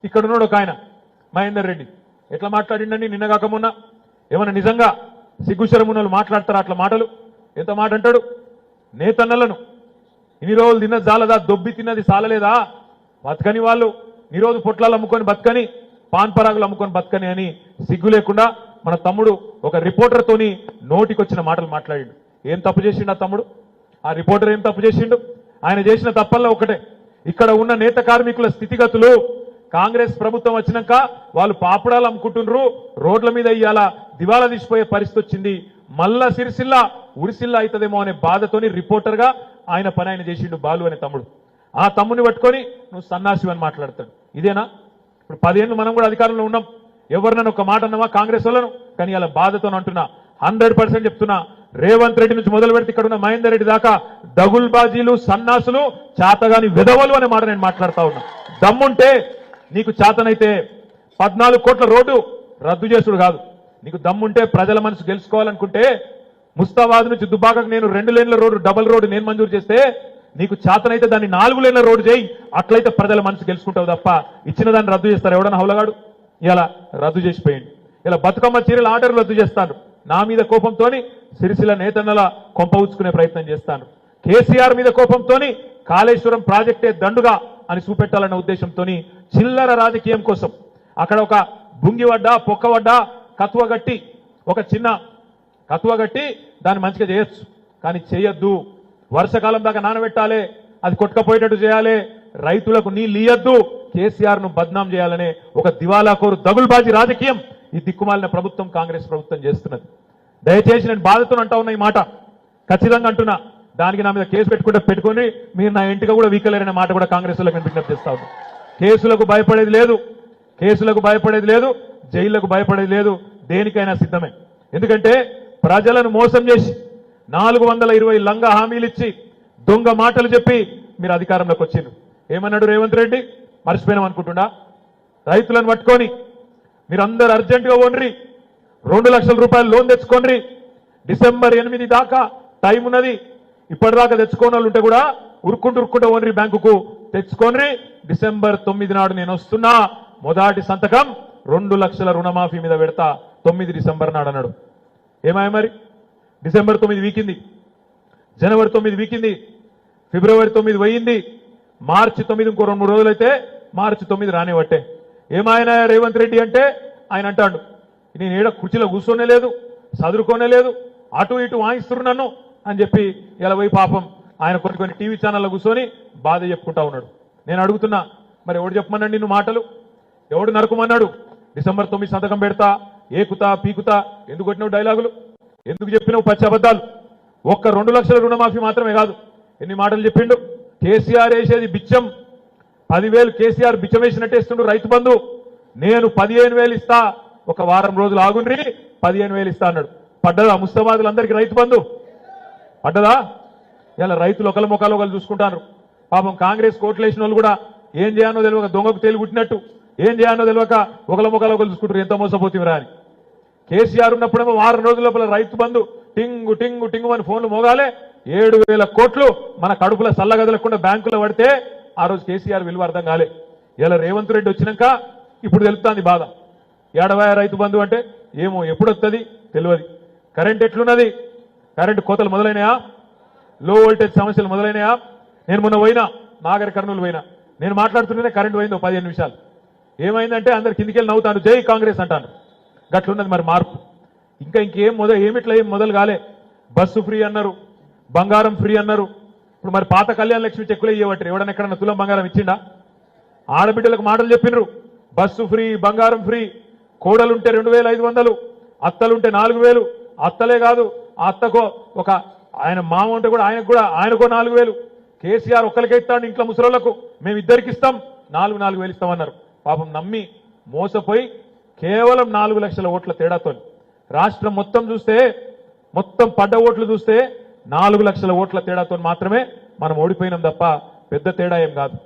ఇక్కడ ఉన్నాడు ఒక ఆయన మహేందర్ రెడ్డి ఎట్లా మాట్లాడిండని నిన్నగాక మొన్న ఏమన్నా నిజంగా సిగ్గుశరమునలు మాట్లాడతారా అట్లా మాటలు ఎంత మాట అంటాడు నేతన్నలను ఇన్ని రోజులు తిన్న జాలదా దొబ్బి తిన్నది సాలలేదా బతకని వాళ్ళు నిరోధు పొట్లాలు అమ్ముకొని బతకని పాన్ పరాగులు అమ్ముకొని బతకని అని సిగ్గు లేకుండా మన తమ్ముడు ఒక రిపోర్టర్ తోని నోటికొచ్చిన మాటలు మాట్లాడిండు ఏం తప్పు చేసిండు ఆ తమ్ముడు ఆ రిపోర్టర్ ఏం తప్పు చేసిండు ఆయన చేసిన తప్పల్లో ఒకటే ఇక్కడ ఉన్న నేత కార్మికుల స్థితిగతులు కాంగ్రెస్ ప్రభుత్వం వచ్చినాక వాళ్ళు పాపడాలు అమ్ముకుంటున్నారు రోడ్ల మీద ఇయ్యాల దివాలా తీసిపోయే పరిస్థితి వచ్చింది మళ్ళా సిరిసిల్ల ఉరిసిల్ల అవుతుందేమో అనే బాధతోని రిపోర్టర్ గా ఆయన పని ఆయన చేసిండు బాలు అనే తమ్ముడు ఆ తమ్ముని పట్టుకొని నువ్వు సన్నాసి అని మాట్లాడతాడు ఇదేనా ఇప్పుడు 10 ఏళ్ళు మనం కూడా అధికారంలో ఉన్నాం ఎవరినైనా ఒక మాట అన్నావా కాంగ్రెస్ వాళ్ళను కానీ అలా బాధతో అంటున్నా 100% చెప్తున్నా రేవంత్ రెడ్డి నుంచి మొదలు పెడితే ఇక్కడ ఉన్న మహేందర్ రెడ్డి దాకా దగుల్బాజీలు సన్నాసులు చాతగాని విధవలు అనే మాట నేను మాట్లాడుతా ఉన్నా దమ్ముంటే నీకు చాతనైతే 14 కోట్ల రోడ్డు రద్దు చేసుడు కాదు నీకు దమ్ముంటే ప్రజల మనసు గెలుచుకోవాలనుకుంటే ముస్తాబాద్ నుంచి దుబ్బాకకు నేను 2 లేన్ల రోడ్డు డబుల్ రోడ్డు నేను మంజూరు చేస్తే నీకు చాతనైతే దాన్ని 4 లేన్ల రోడ్డు చేయి అట్లయితే ప్రజల మనసు గెలుచుకుంటావు తప్ప ఇచ్చిన దాన్ని రద్దు చేస్తారు ఎవడన్నా హౌలగాడు ఇలా రద్దు చేసిపోయింది ఇలా బతుకమ్మ చీరల ఆర్డర్లు రద్దు చేస్తాను నా మీద కోపంతో సిరిసిల్ల నేతన్నల కొంప ఉచ్చుకునే ప్రయత్నం చేస్తాను కేసీఆర్ మీద కోపంతో కాళేశ్వరం ప్రాజెక్టే దండుగా అని చూపెట్టాలన్న ఉద్దేశంతో చిల్లర రాజకీయం కోసం అక్కడ ఒక బుంగివడ్డా పొక్కవడ్డా కత్వగట్టి ఒక చిన్న కత్వగట్టి దాన్ని మంచిగా చేయొచ్చు కానీ చేయొద్దు వర్షకాలం దాకా నానబెట్టాలి అది కొట్టుకపోయేటట్టు చేయాలి రైతులకు నీళ్ళు ఇయ్యొద్దు కేసీఆర్ ను బద్నాం చేయాలనే ఒక దివాలాకోరు దగుల్బాజీ రాజకీయం ఈ దిక్కుమాలిన ప్రభుత్వం కాంగ్రెస్ ప్రభుత్వం చేస్తున్నది దయచేసి నేను బాధతో అంటా ఉన్న ఈ మాట ఖచ్చితంగా అంటున్నా దానికి నా మీద కేసు పెట్టుకొని మీరు నా ఇంటిగా కూడా వీకలేరనే మాట కూడా కాంగ్రెస్ వాళ్ళకి నేను విజ్ఞప్తి చేస్తా ఉన్నాను కేసులకు భయపడేది లేదు జైళ్లకు భయపడేది లేదు దేనికైనా సిద్ధమే ఎందుకంటే ప్రజలను మోసం చేసి 420 లంగా హామీలు ఇచ్చి దొంగ మాటలు చెప్పి మీరు అధికారంలోకి వచ్చిండ్రు ఏమన్నాడు రేవంత్ రెడ్డి మర్చిపోయినాం అనుకుంటున్నా రైతులను పట్టుకొని మీరందరూ అర్జెంటుగా ఓన్రి 2 లక్షల రూపాయలు లోన్ తెచ్చుకోండి డిసెంబర్ 8 దాకా టైం ఉన్నది ఇప్పటిదాకా తెచ్చుకోని వాళ్ళు ఉంటే కూడా ఉరుక్కుంటూ ఓన్రి బ్యాంకుకు తెచ్చుకోండి డిసెంబర్ 9 నాడు నేను వస్తున్నా మొదటి సంతకం 2 లక్షల రుణమాఫీ మీద పెడతా 9 డిసెంబర్ నాడు అన్నాడు ఏమాయ మరి డిసెంబర్ 9 వీకింది జనవరి 9 వీకింది ఫిబ్రవరి 9 పోయింది మార్చి 9 ఇంకో 2-3 రోజులైతే మార్చి 9 రానివట్టే ఏమాయన రేవంత్ రెడ్డి అంటే ఆయన అంటాడు నేను ఏడ కుర్చీలో కూర్చోనే లేదు చదువుకోనే లేదు అటు ఇటు వాయిస్తున్నారు నన్ను అని చెప్పి ఇలా పోయి పాపం ఆయన కొన్ని టీవీ ఛానల్లో కూర్చొని బాధ చెప్పుకుంటా ఉన్నాడు నేను అడుగుతున్నా మరి ఎవడు చెప్పమన్నాడు నిన్ను మాటలు ఎవడు నరకమన్నాడు డిసెంబర్ 9 సంతకం పెడతా ఏకుతా పీకుతా ఎందుకు కొట్టినావు డైలాగులు ఎందుకు చెప్పినావు పచ్చి అబద్ధాలు ఒక్క 2 లక్షల రుణమాఫీ మాత్రమే కాదు ఎన్ని మాటలు చెప్పిండు కేసీఆర్ వేసేది బిచ్చం 10,000 కేసీఆర్ బిచ్చం వేసినట్టేస్తుండు రైతు బంధు నేను 15,000 ఇస్తా ఒక వారం రోజులు ఆగుండ్రి 15,000 ఇస్తా అన్నాడు పడ్డదా ముస్తాబాదులందరికీ రైతు బంధు పడ్డదా ఇలా రైతులు ఒకళ్ళ ముఖాలు ఒకళ్ళు చూసుకుంటారు పాపం కాంగ్రెస్ కోట్లు వేసిన వాళ్ళు కూడా ఏం చేయాలో తెలియక దొంగకు తేలిగుట్టినట్టు ఏం చేయాలో తెలియక ఒకళ్ళ ముఖాలు ఒకళ్ళు చూసుకుంటారు ఎంత మోసపోతీవిరా అని కేసీఆర్ ఉన్నప్పుడేమో వారం రోజుల లోపల రైతు బంధు టింగు టింగు టింగు అని ఫోన్లు మోగాలే 7,000 కోట్లు మన కడుపుల సల్లగదలకుండా బ్యాంకులో పడితే ఆ రోజు కేసీఆర్ విలువ అర్థం కాలే ఇలా రేవంత్ రెడ్డి వచ్చినాక ఇప్పుడు తెలుస్తుంది బాధ ఏడవాయ రైతు బంధు అంటే ఏమో ఎప్పుడు వస్తుంది తెలియదు కరెంట్ ఎట్లున్నది కరెంటు కోతలు మొదలైనయా లో వోల్టేజ్ సమస్యలు మొదలైనయా నేను మొన్న పోయినా నాగర్ కర్నూలు పోయినా నేను మాట్లాడుతుంటేనే కరెంట్ పోయింది 15 నిమిషాలు ఏమైందంటే అందరు కిందికెళ్ళి నవ్వుతాను జై కాంగ్రెస్ అంటాను గట్లున్నది మరి మార్పు ఏమిట్లా ఏం మొదలు కాలే బస్సు ఫ్రీ అన్నారు బంగారం ఫ్రీ అన్నారు ఇప్పుడు మరి పాత కళ్యాణ లక్ష్మి చెక్కులే ఇవ్వట్రు ఎవడన్నా ఎక్కడన్నా తులం బంగారం ఇచ్చిండా ఆడబిడ్డలకు మాటలు చెప్పిండ్రు బస్సు ఫ్రీ బంగారం ఫ్రీ కోడలుంటే 2,500 అత్తలుంటే 4,000 అత్తలే కాదు ఆ అత్తకో ఒక ఆయన మామ ఉంటే కూడా ఆయనకో 4,000 కేసీఆర్ ఒక్కరికే ఇస్తాడు ఇంట్లో ముసలోళ్లకు మేము ఇద్దరికి ఇస్తాం 4,000 ఇస్తామన్నారు పాపం నమ్మి మోసపోయి కేవలం 4 లక్షల ఓట్ల తేడాతో రాష్ట్రం మొత్తం చూస్తే మొత్తం పడ్డ ఓట్లు చూస్తే 4 లక్షల ఓట్ల తేడాతో మాత్రమే మనం ఓడిపోయినాం తప్ప పెద్ద తేడా ఏం కాదు